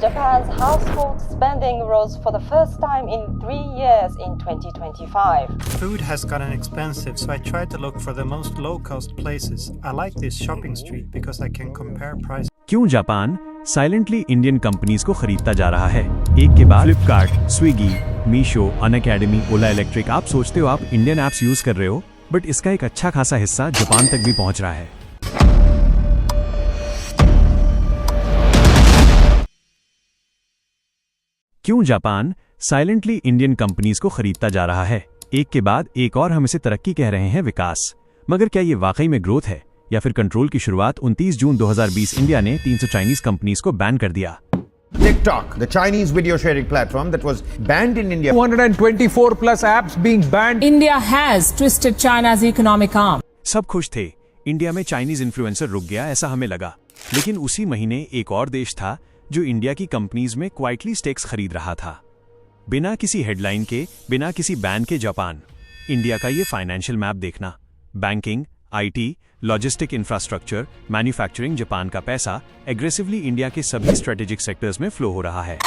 Japan's household spending rose for the first time in 3 years in 2025. Food has gotten expensive, so I tried to look for the most low-cost places. I like this shopping street because I can compare prices. क्यों Japan silently Indian companies को खरीदता जा रहा है? एक के बाद Flipkart, Swiggy, Meesho, Unacademy, ओला electric. आप सोचते हो आप इंडियन ऐप्स यूज कर रहे हो, बट इसका एक अच्छा खासा हिस्सा जापान तक भी पहुंच रहा है। क्यों जापान साइलेंटली इंडियन कंपनीज को खरीदता जा रहा है? एक के बाद एक और हम इसे तरक्की कह रहे हैं, विकास। मगर क्या ये वाकई में ग्रोथ है या फिर कंट्रोल की शुरुआत? 29 जून 2020 इंडिया ने 300 चाइनीज कंपनीज को बैन कर दिया। TikTok, the Chinese video sharing platform that was banned in India. 224 plus apps being banned. India has twisted China's economic arm. सब खुश थे, इंडिया में चाइनीज इन्फ्लुएंसर रुक गया ऐसा हमें लगा। लेकिन उसी महीने एक और देश था जो इंडिया की कंपनीज में क्वाइटली स्टेक्स खरीद रहा था। बिना किसी हेडलाइन के, बिना किसी बैन के जापान। इंडिया का ये फाइनेंशियल मैप देखना, banking, IT, logistic infrastructure, manufacturing, Japan का पैसा एग्रेसिवली इंडिया के सभी स्ट्रेटेजिक सेक्टर्स में फ्लो हो रहा है।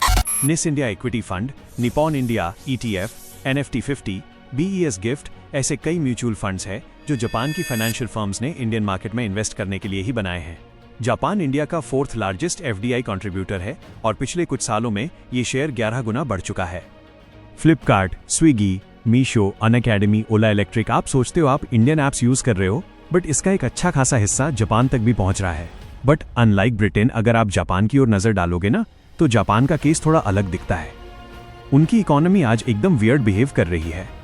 निस India equity fund, Nippon India ETF, NFT 50, BES gift, ऐसे कई म्यूचुअल फंड्स हैं जो जापान की फाइनेंशियल फर्म्स ने इंडियन मार्केट में इन्वेस्ट करने के लिए ही बनाए हैं। जापान इंडिया का 4th लार्जेस्ट FDI कंट्रीब्यूटर है और पिछले कुछ सालों में ये शेयर 11 गुना बढ़ चुका है। फ्लिपकार्ट, स्विगी, मीशो, अनअकैडमी, ओला इलेक्ट्रिक। आप सोचते हो आप इंडियन ऐप्स यूज कर रहे हो, बट इसका एक अच्छा खासा हिस्सा जापान तक भी पहुंच रहा है। बट अनलाइक ब्रिटेन, अगर आप जापान की ओर नजर डालोगे ना, तो जापान का केस थोड़ा अलग दिखता है। उनकी इकोनॉमी आज एकदम वियर्ड बिहेव कर रही है।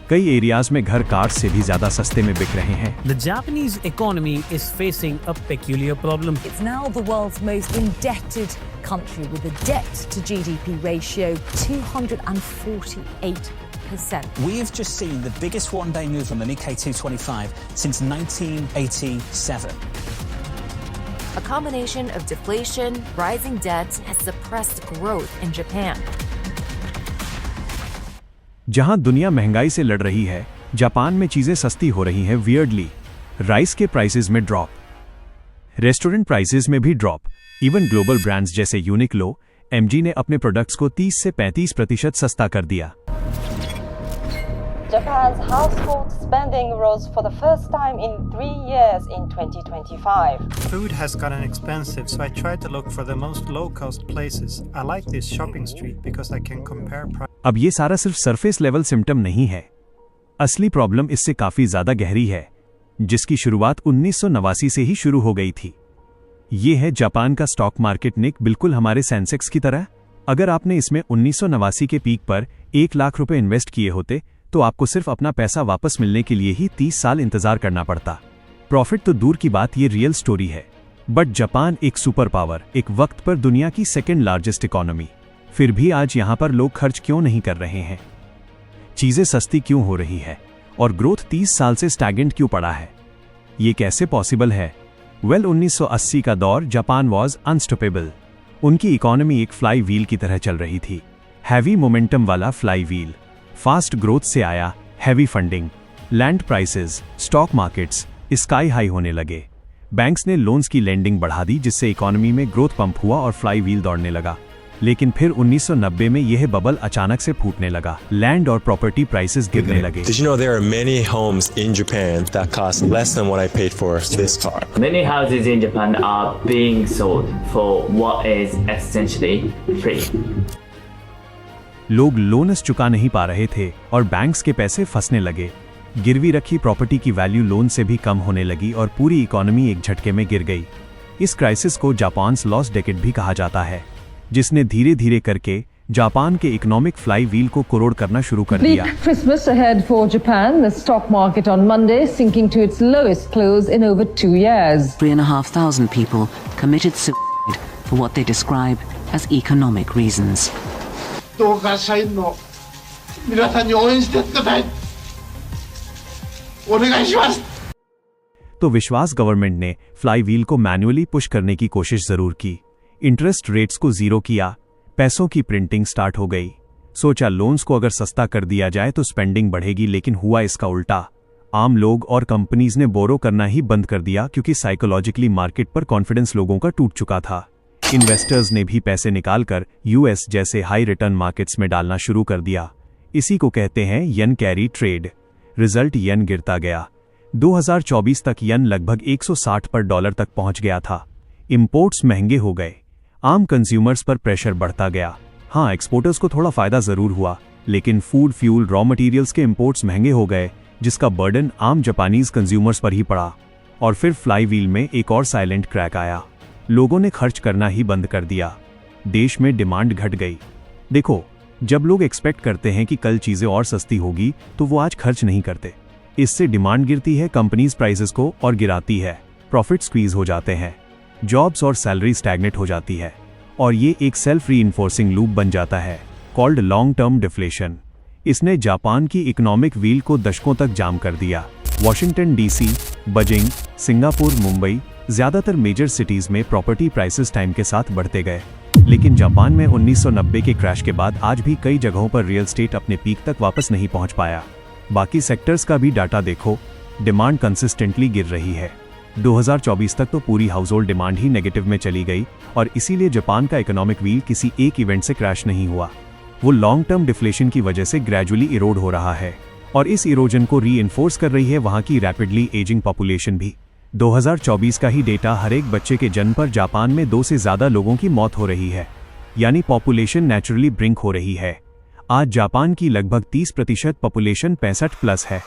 कई एरियाज में घर कार से भी ज्यादा सस्ते में बिक रहे हैं। The Japanese economy is facing a peculiar problem. It's now the world's most indebted country with a debt to GDP ratio 248%. We've just seen the biggest one-day move on the Nikkei 225 since 1987. A combination of deflation, rising debt has suppressed growth in Japan. जहां दुनिया महंगाई से लड़ रही है, Japan में चीजें सस्ती हो रही हैं वियर्डली। राइस के प्राइसेस में ड्रॉप, रेस्टोरेंट प्राइसेस में भी ड्रॉप। इवन ग्लोबल ब्रांड्स जैसे यूनिक्लो, MG ने अपने प्रोडक्ट्स को 30 से 35% सस्ता कर दिया। Japan's household spending rose for the first time in 3 years in 2025. Food has gotten expensive, so I tried to look for the most low-cost places. I like this shopping street because I can compare prices. अब ये सारा सिर्फ surface level symptom नहीं है। असली problem इससे काफी ज्यादा गहरी है, जिसकी शुरुआत 1989 से ही शुरू हो गई थी। ये है जापान का स्टॉक मार्केट, निक, बिल्कुल हमारे सेंसेक्स की तरह। अगर आपने इसमें 1989 के पीक पर 1 लाख रुपए इन्वेस्ट किए होते, तो आपको सिर्फ अपना पैसा वापस मिलने के लिए ही 30 साल इंतजार करना पड़ता। प्रॉफिट तो दूर की बात, ये रियल स्टोरी है। बट जापान एक सुपर पावर, एक वक्त पर दुनिया की 2nd लार्जेस्ट इकोनॉमी, फिर भी आज यहां पर लोग खर्च क्यों नहीं कर रहे हैं? चीजें सस्ती क्यों हो रही है और ग्रोथ 30 साल से स्टैगनेंट क्यों पड़ा है? ये कैसे पॉसिबल है? 1980 का दौर, जापान वॉज अनस्टॉपेबल। उनकी इकोनॉमी एक फ्लाई व्हील की तरह चल रही थी, हैवी मोमेंटम वाला फ्लाई व्हील। फास्ट ग्रोथ से आया heavy funding, land prices, stock markets sky high होने लगे। बैंक्स ने लोन्स की लेंडिंग बढ़ा दी, जिससे इकोनॉमी में ग्रोथ पंप हुआ और फ्लाई व्हील दौड़ने लगा। लेकिन फिर 1990 में यह बबल अचानक से फूटने लगा। लैंड और प्रॉपर्टी प्राइसेस गिरने लगे। Did you know there are many homes in Japan that cost less than what I paid for this car? Many houses in Japan are being sold for what is essentially free. लोग loans चुका नहीं पा रहे थे और banks के पैसे फंसने लगे। गिरवी रखी प्रॉपर्टी की वैल्यू लोन से भी कम होने लगी और पूरी इकोनॉमी एक झटके में गिर गई। इस क्राइसिस को जापान्स लॉस्ट डेकेड भी कहा जाता है, जिसने धीरे धीरे करके जापान के इकोनॉमिक फ्लाई व्हील को करोड़ करना शुरू कर दिया। Christmas ahead for Japan. The stock market on Monday sinking to its lowest close in over 2 years. 3,500 people committed suicide for what they describe as economic reasons. どうか社員の皆さんに応援してください。お願いします。तो विश्वास government ने fly wheel को manually push करने की कोशिश जरूर की। Interest rates को zero किया, पैसों की प्रिंटिंग स्टार्ट हो गई। सोचा लोन्स को अगर सस्ता कर दिया जाए तो स्पेंडिंग बढ़ेगी, लेकिन हुआ इसका उल्टा। आम लोग और कंपनीज ने बोरो करना ही बंद कर दिया, क्योंकि साइकोलॉजिकली मार्केट पर कॉन्फिडेंस लोगों का टूट चुका था। इन्वेस्टर्स ने भी पैसे निकालकर यूएस जैसे हाई रिटर्न मार्केट्स में डालना शुरू कर दिया। इसी को कहते हैं येन कैरी ट्रेड। रिजल्ट येन गिरता गया। 2024 तक येन लगभग 160 पर डॉलर तक पहुंच गया था। इंपोर्ट्स महंगे हो गए। आम कंज्यूमर्स पर प्रेशर बढ़ता गया। हाँ, एक्सपोर्टर्स को थोड़ा फायदा जरूर हुआ, लेकिन फूड, फ्यूल, रॉ मटेरियल्स के इंपोर्ट्स महंगे हो गए, जिसका बर्डन आम जापानीज कंज्यूमर्स पर ही पड़ा। और फिर फ्लाईव्हील में एक और साइलेंट क्रैक आया। लोगों ने खर्च करना ही बंद कर दिया। देश में डिमांड घट गई। देखो, जब लोग एक्सपेक्ट करते हैं कि कल चीजें और सस्ती होगी, तो वो आज खर्च नहीं करते। इससे डिमांड गिरती है, कंपनीज प्राइसेस को और गिराती है, प्रॉफिट स्क्वीज हो जाते हैं, जॉब्स और सैलरी स्टैग्नेट हो जाती है, और ये एक सेल्फ रीइंफोर्सिंग लूप बन जाता है, कॉल्ड लॉन्ग टर्म डिफ्लेशन। इसने जापान की इकोनॉमिक व्हील को दशकों तक जाम कर दिया। Washington DC, Beijing, Singapore, Mumbai, ज्यादातर मेजर सिटीज में प्रॉपर्टी प्राइसेस टाइम के साथ बढ़ते गए। लेकिन जापान में 1990 के क्रैश के बाद आज भी कई जगहों पर रियल एस्टेट अपने पीक तक वापस नहीं पहुंच पाया। बाकी सेक्टर्स का भी डाटा देखो, डिमांड कंसिस्टेंटली गिर रही है। 2024 तक तो पूरी हाउस होल्ड डिमांड ही नेगेटिव में चली गई, और इसीलिए जापान का इकोनॉमिक व्हील किसी एक इवेंट से क्रैश नहीं हुआ। वो लॉन्ग टर्म डिफ्लेशन की वजह से ग्रेजुअली इरोड हो रहा है, और इस इरोजन को रीइंफोर्स कर रही है वहां की रैपिडली एजिंग पॉपुलेशन भी। 2024 का ही डेटा, हर एक बच्चे के जन्म पर जापान में 2 से ज्यादा लोगों की मौत हो रही है, यानी पॉपुलेशन नेचुरली ब्रिंक हो रही है। आज जापान की लगभग 30% पॉपुलेशन 65+ है।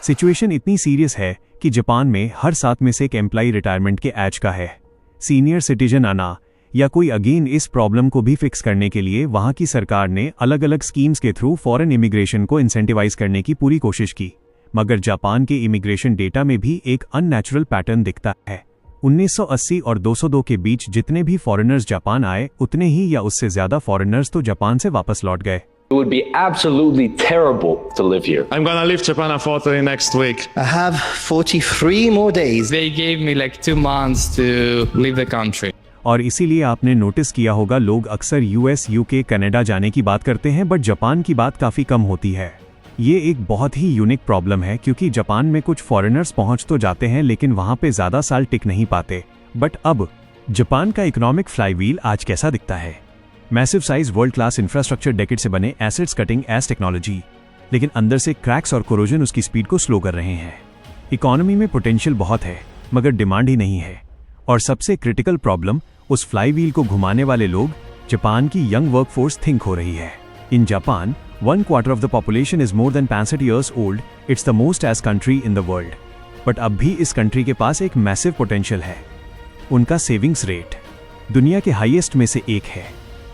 सिचुएशन इतनी सीरियस है कि जापान में हर 7 में से एक एम्प्लॉय रिटायरमेंट के एज का है। सीनियर सिटीजन आना या कोई अगेन इस प्रॉब्लम को भी फिक्स करने के लिए वहां की सरकार ने अलग अलग स्कीम्स के थ्रू फॉरेन इमिग्रेशन को इंसेंटिवाइज करने की पूरी कोशिश की, मगर जापान के इमिग्रेशन डेटा में भी एक अननेचुरल पैटर्न दिखता है। 1980 और 202 के बीच जितने भी फॉरेनर्स जापान आए, उतने ही या उससे ज्यादा फॉरेनर्स तो जापान से वापस लौट गए। It would be absolutely terrible to live here. I'm gonna leave Japan unfortunately next week. I have 43 more days. They gave me like 2 months to leave the country. और इसीलिए आपने नोटिस किया होगा, लोग अक्सर यूएस, यूके, कनाडा जाने की बात करते हैं, बट जापान की बात काफी कम होती है। ये एक बहुत ही यूनिक प्रॉब्लम है, क्योंकि जापान में कुछ फॉरेनर्स पहुंच तो जाते हैं, लेकिन वहां पे ज्यादा साल टिक नहीं पाते। बट अब जापान का इकोनॉमिक फ्लाईव्हील आज कैसा दिखता है? Massive size, world class infrastructure, decade से बने एसेट्स, कटिंग एज टेक्नोलॉजी, लेकिन अंदर से क्रैक्स और कोरोजन उसकी स्पीड को स्लो कर रहे हैं। इकोनॉमी में पोटेंशियल बहुत है, मगर डिमांड ही नहीं है। और सबसे क्रिटिकल प्रॉब्लम, उस फ्लाईव्हील को घुमाने वाले लोग, जापान की यंग वर्कफोर्स थिंक हो रही है। In Japan 1/4 of the population is more than 65 years old. It's the most as country in the world. But अब भी इस कंट्री के पास एक मैसिव पोटेंशियल है। उनका सेविंग्स रेट दुनिया के हाईएस्ट में से एक है,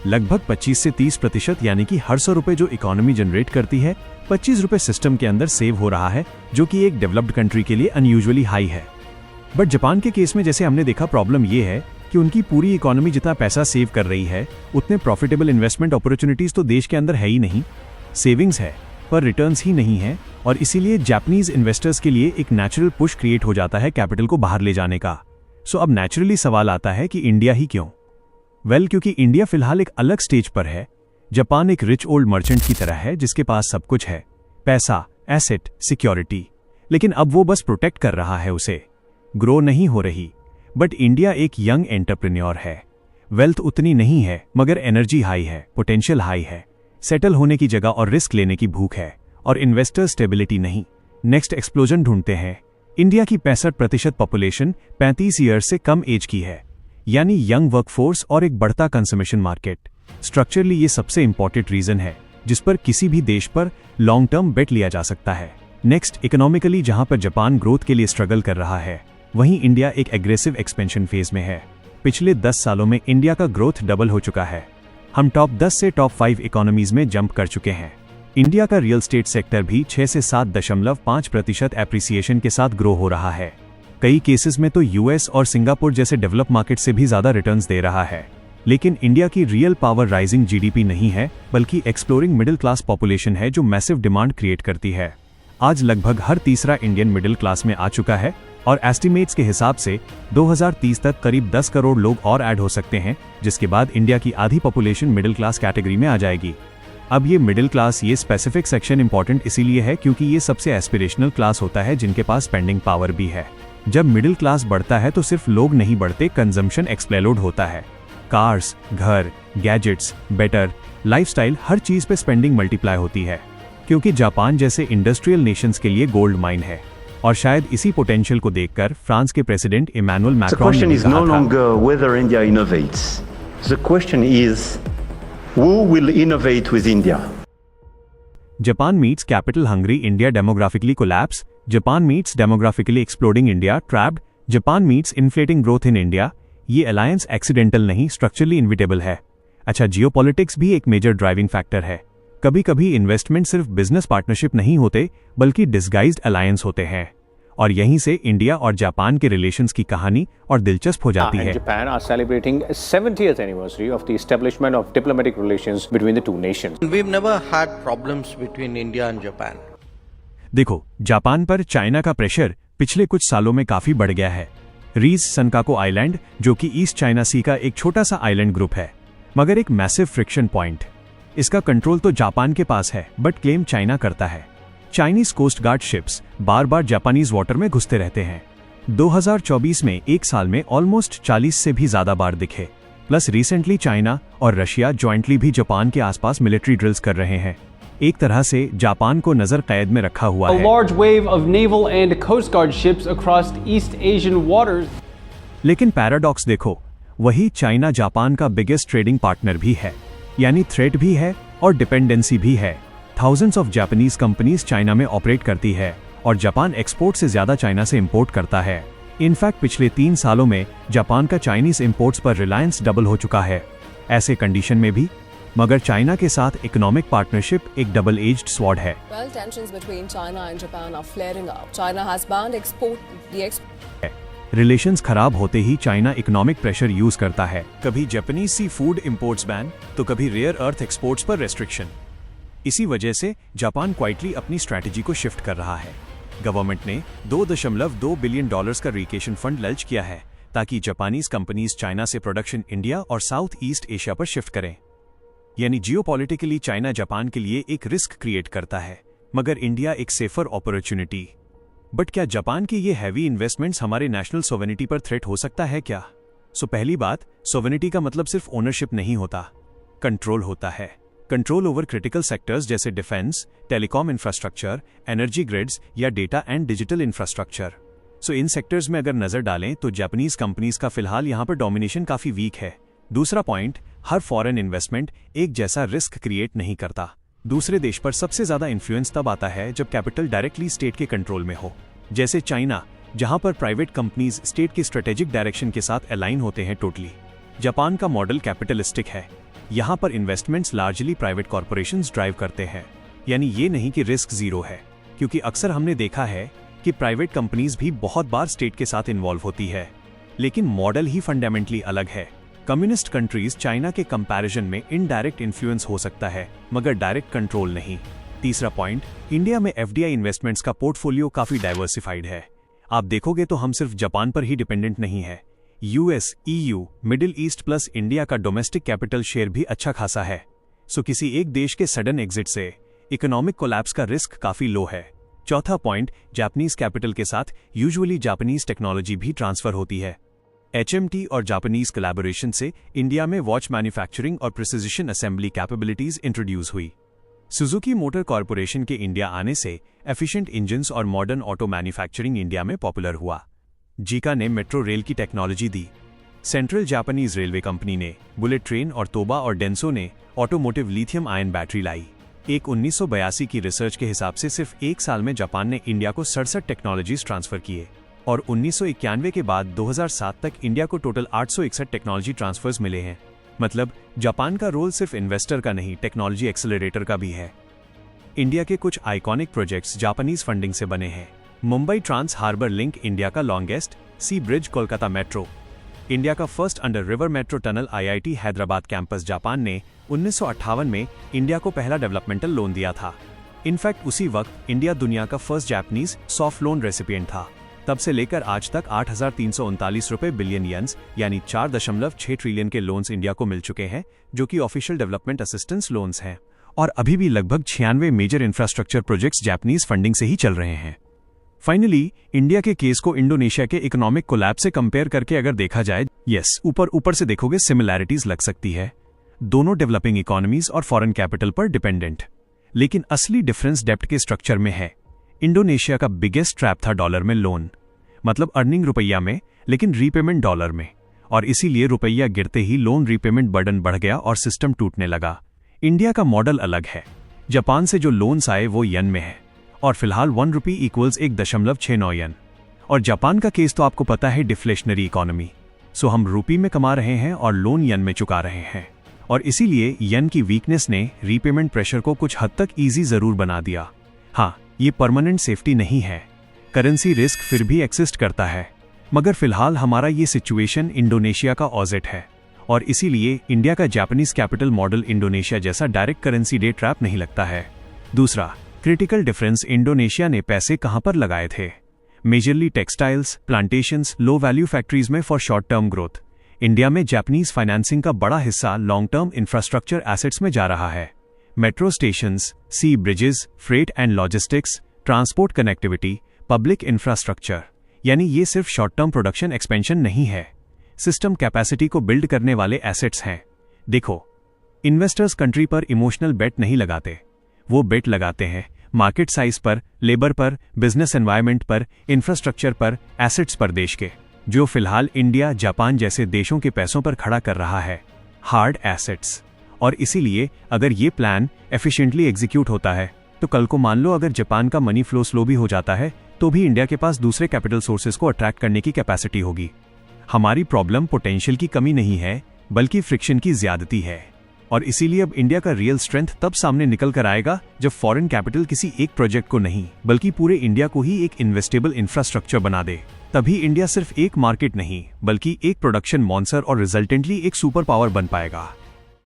लगभग 25 से 30%, यानी कि हर 100 रुपए जो इकोनॉमी जनरेट करती है, 25 रुपए सिस्टम के अंदर सेव हो रहा है, जो कि एक डेवलप्ड कंट्री के लिए अनयूजुअली हाई है। बट जापान के केस में जैसे हमने देखा, प्रॉब्लम ये है कि उनकी पूरी इकोनॉमी जितना पैसा सेव कर रही है, उतने प्रॉफिटेबल इन्वेस्टमेंट अपॉर्चुनिटीज तो देश के अंदर है ही नहीं। सेविंग्स है पर रिटर्न्स ही नहीं है, और इसीलिए जापानीज इन्वेस्टर्स के लिए एक नेचुरल पुश क्रिएट हो जाता है कैपिटल को बाहर ले जाने का। सो अब नेचुरली सवाल आता है कि इंडिया ही क्यों? वेल, क्योंकि इंडिया फिलहाल एक अलग स्टेज पर है। जापान एक रिच ओल्ड मर्चेंट की तरह है, जिसके पास सब कुछ है, पैसा, एसेट, सिक्योरिटी, लेकिन अब वो बस प्रोटेक्ट कर रहा है उसे, ग्रो नहीं हो रही। बट इंडिया एक यंग एंटरप्रेन्योर है, वेल्थ उतनी नहीं है, मगर एनर्जी हाई है, पोटेंशियल हाई है, सेटल होने की जगह और रिस्क लेने की भूख है, और इन्वेस्टर स्टेबिलिटी नहीं। नेक्स्ट एक्सप्लोजन ढूंढते हैं। इंडिया की 65% पॉपुलेशन 35 ईयर्स से कम एज की है, यानी यंग वर्कफोर्स और एक बढ़ता कंजम्पशन मार्केट। स्ट्रक्चरली ये सबसे इंपॉर्टेंट रीजन है जिस पर किसी भी देश पर लॉन्ग टर्म बेट लिया जा सकता है। नेक्स्ट, इकोनॉमिकली जहां पर जापान ग्रोथ के लिए स्ट्रगल कर रहा है, वहीं इंडिया एक एग्रेसिव एक्सपेंशन फेज में है। पिछले 10 सालों में इंडिया का ग्रोथ डबल हो चुका है। हम टॉप 10 से टॉप 5 इकोनॉमीज में जंप कर चुके हैं। इंडिया का रियल एस्टेट सेक्टर भी 6 से 7.5% एप्रिसिएशन के साथ ग्रो हो रहा है। कई केसेस में तो यूएस और सिंगापुर जैसे डेवलप मार्केट से भी ज्यादा रिटर्न्स दे रहा है। लेकिन इंडिया की रियल पावर राइजिंग जीडीपी नहीं है, बल्कि एक्सप्लोरिंग मिडिल क्लास पॉपुलेशन है, जो मैसिव डिमांड क्रिएट करती है। आज लगभग हर तीसरा इंडियन मिडिल क्लास में आ चुका है, और एस्टिमेट्स के हिसाब से 2030 तक करीब 10 करोड़ लोग और ऐड हो सकते हैं, जिसके बाद इंडिया की आधी पॉपुलेशन मिडिल क्लास कैटेगरी में आ जाएगी। अब ये मिडिल क्लास, ये स्पेसिफिक सेक्शन इंपॉर्टेंट इसीलिए है क्योंकि ये सबसे एस्पिरेशनल क्लास होता है, जिनके पास स्पेंडिंग पावर भी है। जब मिडिल क्लास बढ़ता है तो सिर्फ लोग नहीं बढ़ते, कंजम्पशन एक्सप्लोड होता है। कार्स, घर, गैजेट्स, बेटर लाइफस्टाइल, हर चीज पे स्पेंडिंग मल्टीप्लाई होती है, क्योंकि जापान जैसे इंडस्ट्रियल नेशंस के लिए गोल्ड माइन है। और शायद इसी पोटेंशियल को देखकर फ्रांस के प्रेसिडेंट इमैनुअल मैक्रोन ने कहा था, Japan meets capital hungry India demographically collapse, Japan meets demographically exploding India trapped, Japan meets inflating growth in India। ये अलायंस एक्सीडेंटल नहीं, स्ट्रक्चरली इनविटेबल है। अच्छा, जियोपॉलिटिक्स भी एक मेजर ड्राइविंग फैक्टर है। कभी कभी इन्वेस्टमेंट सिर्फ बिजनेस पार्टनरशिप नहीं होते, बल्कि डिस्गाइज्ड अलायंस होते हैं। और यहीं से इंडिया और जापान के रिलेशंस की कहानी और दिलचस्प हो जाती है। Japan are celebrating 70th anniversary of the establishment of diplomatic relations between the two nations. We've never had problems between India and Japan. देखो, जापान पर चाइना का प्रेशर पिछले कुछ सालों में काफी बढ़ गया है। रीज सनकाको आइलैंड, जो कि ईस्ट चाइना सी का एक छोटा सा आइलैंड ग्रुप है, मगर एक मैसिव फ्रिक्शन पॉइंट। इसका कंट्रोल तो जापान के पास है, बट क्लेम चाइना करता है। चाइनीज कोस्ट गार्ड शिप्स बार बार जापानीज वाटर में घुसते रहते हैं। 2024 में एक साल में ऑलमोस्ट 40 से भी ज्यादा बार दिखे। प्लस रिसेंटली चाइना और रशिया जॉइंटली भी जापान के आसपास मिलिट्री ड्रिल्स कर रहे हैं। एक तरह से जापान को नजर कैद में रखा हुआ है। A large wave of naval and coast guard ships across East Asian waters. लेकिन पैराडॉक्स देखो, वही चाइना जापान का बिगेस्ट ट्रेडिंग पार्टनर भी है, यानी थ्रेट भी है और डिपेंडेंसी भी है। Thousands of Japanese companies China में ऑपरेट करती है और जापान एक्सपोर्ट से ज्यादा चाइना से इंपोर्ट करता है। इनफैक्ट पिछले 3 सालों में जापान का चाइनीज इंपोर्ट्स पर रिलायंस डबल हो चुका है। ऐसे कंडीशन में भी मगर चाइना के साथ इकोनॉमिक पार्टनरशिप एक डबल एज्ड स्वॉर्ड है। रिलेशंस खराब होते ही चाइना इकोनॉमिक प्रेशर यूज करता है, कभी Japanese sea food imports ban तो कभी रेयर अर्थ एक्सपोर्ट्स पर रेस्ट्रिक्शन। इसी वजह से जापान क्वाइटली अपनी स्ट्रैटेजी को शिफ्ट कर रहा है। गवर्नमेंट ने $2.2 बिलियन का रिकेशन फंड लॉन्च किया है ताकि जापानीज कंपनीज चाइना से प्रोडक्शन इंडिया और साउथ ईस्ट एशिया पर शिफ्ट करें। यानी जियोपॉलिटिकली चाइना जापान के लिए एक रिस्क क्रिएट करता है, मगर इंडिया एक सेफर अपॉर्चुनिटी। बट क्या जापान की ये हैवी इन्वेस्टमेंट्स हमारे नेशनल सोवेनिटी पर थ्रेट हो सकता है क्या? पहली बात, सोवेनिटी का मतलब सिर्फ ओनरशिप नहीं होता, कंट्रोल होता है। कंट्रोल ओवर क्रिटिकल सेक्टर्स जैसे defence, telecom infrastructure, energy grids या डेटा एंड डिजिटल इंफ्रास्ट्रक्चर। इन सेक्टर्स में अगर नजर डालें तो जापानीज कंपनीज का फिलहाल यहां पर डोमिनेशन काफी वीक है। दूसरा पॉइंट, हर फॉरेन इन्वेस्टमेंट एक जैसा रिस्क क्रिएट नहीं करता। दूसरे देश पर सबसे ज्यादा इन्फ्लुएंस तब आता है जब कैपिटल डायरेक्टली स्टेट के कंट्रोल में हो, जैसे चाइना, जहां पर प्राइवेट कंपनीज स्टेट के स्ट्रेटेजिक डायरेक्शन के साथ अलाइन होते हैं टोटली। जापान का मॉडल कैपिटलिस्टिक है, यहां पर investments largely private corporations drive करते हैं। यानी ये नहीं कि रिस्क जीरो है, क्योंकि अक्सर हमने देखा है कि प्राइवेट कंपनीज भी बहुत बार स्टेट के साथ इन्वॉल्व होती है, लेकिन मॉडल ही फंडामेंटली अलग है। कम्युनिस्ट कंट्रीज चाइना के कंपैरिजन में इनडायरेक्ट इन्फ्लुएंस हो सकता है, मगर डायरेक्ट कंट्रोल नहीं। तीसरा पॉइंट, इंडिया में एफडीआई इन्वेस्टमेंट्स का पोर्टफोलियो काफी डाइवर्सिफाइड है। आप देखोगे तो हम सिर्फ जापान पर ही डिपेंडेंट नहीं है। US, EU, middle east plus India का डोमेस्टिक कैपिटल शेयर भी अच्छा खासा है। किसी एक देश के सडन एग्जिट से इकोनॉमिक कोलैप्स का रिस्क काफी लो है। चौथा पॉइंट, जापानीज कैपिटल के साथ यूजुअली जापानीज टेक्नोलॉजी भी ट्रांसफर होती है। एचएमटी और जापानीज कोलैबोरेशन से इंडिया में वॉच मैन्युफैक्चरिंग और प्रिसिजन असेंबली कैपेबिलिटीज इंट्रोड्यूस हुई। सुजुकी मोटर कॉर्पोरेशन के इंडिया आने से एफिशिएंट इंजन्स और मॉडर्न ऑटो मैन्युफैक्चरिंग इंडिया में पॉपुलर हुआ। जीका ने मेट्रो रेल की टेक्नोलॉजी दी। सेंट्रल जापानीज रेलवे कंपनी ने बुलेट ट्रेन और तोबा और डेंसो ने ऑटोमोटिव लिथियम आयन बैटरी लाई। एक 1982 की रिसर्च के हिसाब से सिर्फ एक साल में जापान ने इंडिया को 67 टेक्नोलॉजीज ट्रांसफर किए और 1991 के बाद 2007 तक इंडिया को टोटल 861 टेक्नोलॉजी ट्रांसफर्स मिले हैं। मतलब जापान का रोल सिर्फ इन्वेस्टर का नहीं, टेक्नोलॉजी एक्सेलरेटर का भी है। इंडिया के कुछ आइकॉनिक प्रोजेक्ट्स जापानीज फंडिंग से बने हैं। Mumbai trans harbour link India का longest, sea bridge Kolkata metro, India का first under river metro tunnel IIT Hyderabad campus Japan ने 1958 में इंडिया को पहला डेवलपमेंटल लोन दिया था। इनफैक्ट उसी वक्त इंडिया दुनिया का first Japanese soft loan recipient था। तब से लेकर आज तक 8,339 रुपए बिलियन येन्स यानी 4.6 ट्रिलियन के लोन्स इंडिया को मिल चुके हैं, जो कि ऑफिशियल डेवलपमेंट असिस्टेंस लोन्स हैं। और अभी भी लगभग 96 major infrastructure projects Japanese funding से ही चल रहे हैं। फाइनली इंडिया के केस को इंडोनेशिया के इकोनॉमिक कोलैप्स से कंपेयर करके अगर देखा जाए, यस, ऊपर से देखोगे सिमिलैरिटीज लग सकती है, दोनों डेवलपिंग इकोनॉमीज और फॉरेन कैपिटल पर डिपेंडेंट, लेकिन असली डिफरेंस डेप्ट के स्ट्रक्चर में है। इंडोनेशिया का बिगेस्ट ट्रैप था डॉलर में लोन, मतलब अर्निंग रुपया में लेकिन रीपेमेंट डॉलर में, और इसीलिए रुपया गिरते ही लोन रीपेमेंट बर्डन बढ़ गया और सिस्टम टूटने लगा। इंडिया का मॉडल अलग है। जापान से जो लोन्स आए वो येन में है और फिलहाल 1 रुपी इक्वल्स 1.69 येन। और जापान का केस तो आपको पता है, डिफ्लेशनरी इकोनॉमी, सो हम रुपी में कमा रहे हैं और लोन येन में चुका रहे हैं, और इसीलिए येन की वीकनेस ने रीपेमेंट प्रेशर को कुछ हद तक ईजी जरूर बना दिया। हाँ, ये परमानेंट सेफ्टी नहीं है, करेंसी रिस्क फिर भी एक्सिस्ट करता है, मगर फिलहाल हमारा ये सिचुएशन इंडोनेशिया का ऑपोजिट है, और इसीलिए इंडिया का जापानीज कैपिटल मॉडल इंडोनेशिया जैसा डायरेक्ट करेंसी डे ट्रैप नहीं लगता है। दूसरा क्रिटिकल डिफरेंस, इंडोनेशिया ने पैसे कहां पर लगाए थे? Majorly textiles, plantations, low value factories में for short term growth. India में जापानीज फाइनेंसिंग का बड़ा हिस्सा लॉन्ग टर्म इंफ्रास्ट्रक्चर एसेट्स में जा रहा है। Metro stations, sea bridges, freight and logistics, transport connectivity, public infrastructure, यानी ये सिर्फ शॉर्ट टर्म प्रोडक्शन एक्सपेंशन नहीं है, सिस्टम कैपेसिटी को बिल्ड करने वाले एसेट्स हैं। देखो, इन्वेस्टर्स कंट्री पर इमोशनल बेट नहीं लगाते, वो बेट लगाते हैं मार्केट साइज पर, लेबर पर, बिजनेस एनवायरनमेंट पर, इंफ्रास्ट्रक्चर पर, एसेट्स पर देश के, जो फिलहाल इंडिया, जापान जैसे देशों के पैसों पर खड़ा कर रहा है, हार्ड एसेट्स। और इसीलिए अगर ये प्लान एफिशिएंटली एग्जीक्यूट होता है तो कल को मान लो अगर जापान का मनी फ्लो स्लो भी हो जाता है तो भी इंडिया के पास दूसरे कैपिटल सोर्सेज को अट्रैक्ट करने की कैपेसिटी होगी। हमारी प्रॉब्लम पोटेंशियल की कमी नहीं है बल्कि फ्रिक्शन की ज्यादती है, और इसीलिए अब इंडिया का रियल स्ट्रेंथ तब सामने निकल कर आएगा जब फॉरेन कैपिटल किसी एक प्रोजेक्ट को नहीं बल्कि पूरे इंडिया को ही एक इन्वेस्टेबल इंफ्रास्ट्रक्चर बना दे। तभी इंडिया सिर्फ एक मार्केट नहीं बल्कि एक प्रोडक्शन मॉन्स्टर और रिजल्टेंटली एक सुपर पावर बन पाएगा।